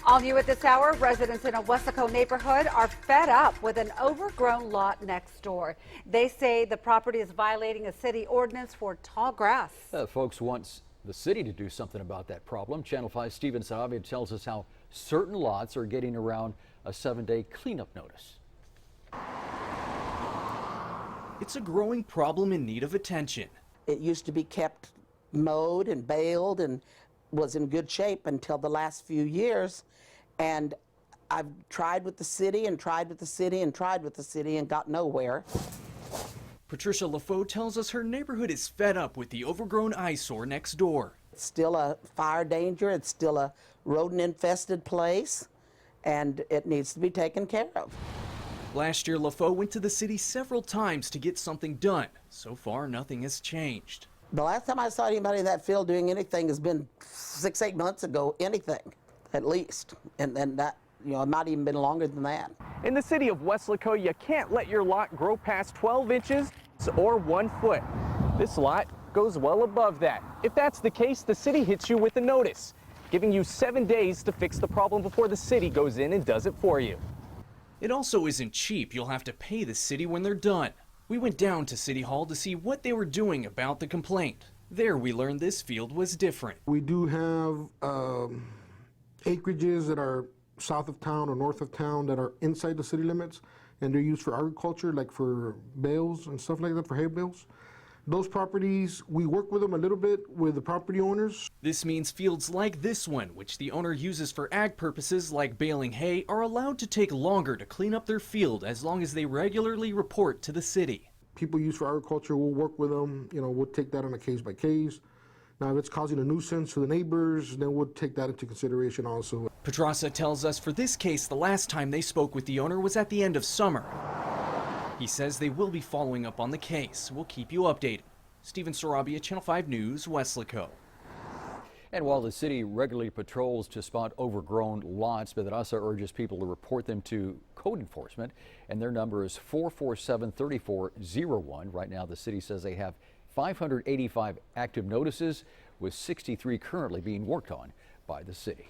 All new at this hour, residents in a Weslaco neighborhood are fed up with an overgrown lot next door. They say the property is violating a city ordinance for tall grass. Folks want the city to do something about that problem. Channel 5's Steven Sarabia tells us how certain lots are getting around a 7-day cleanup notice. It's a growing problem in need of attention. It used to be kept mowed and baled and was in good shape until the last few years. And I've tried with the city and tried with the city and tried with the city and got nowhere. Patricia LaFaux tells us her neighborhood is fed up with the overgrown eyesore next door. It's still a fire danger, it's still a rodent-infested place, and it needs to be taken care of. Last year, LaFaux went to the city several times to get something done. So far, nothing has changed. The last time I saw anybody in that field doing anything has been 6-8 months ago, anything, at least. And then that, it might even been longer than that. In the city of Weslaco, you can't let your lot grow past 12 inches or 1 foot. This lot goes well above that. If that's the case, the city hits you with a notice, giving you 7 days to fix the problem before the city goes in and does it for you. It also isn't cheap. You'll have to pay the city when they're done. We went down to City Hall to see what they were doing about the complaint. There we learned this field was different. We do have acreages that are south of town or north of town that are inside the city limits, and they're used for agriculture, like for bales and stuff like that, for hay bales. Those properties, we work with them a little bit with the property owners. This means fields like this one, which the owner uses for ag purposes like baling hay, are allowed to take longer to clean up their field as long as they regularly report to the city. People use for agriculture, we'll work with them, we'll take that on a case by case. Now, if it's causing a nuisance to the neighbors, then we'll take that into consideration also. Pedraza tells us for this case, the last time they spoke with the owner was at the end of summer. He says they will be following up on the case. We'll keep you updated. Steven Sarabia, Channel 5 News, Weslaco. And while the city regularly patrols to spot overgrown lots, Pedraza urges people to report them to code enforcement, and their number is 447-3401. Right now, the city says they have 585 active notices, with 63 currently being worked on by the city.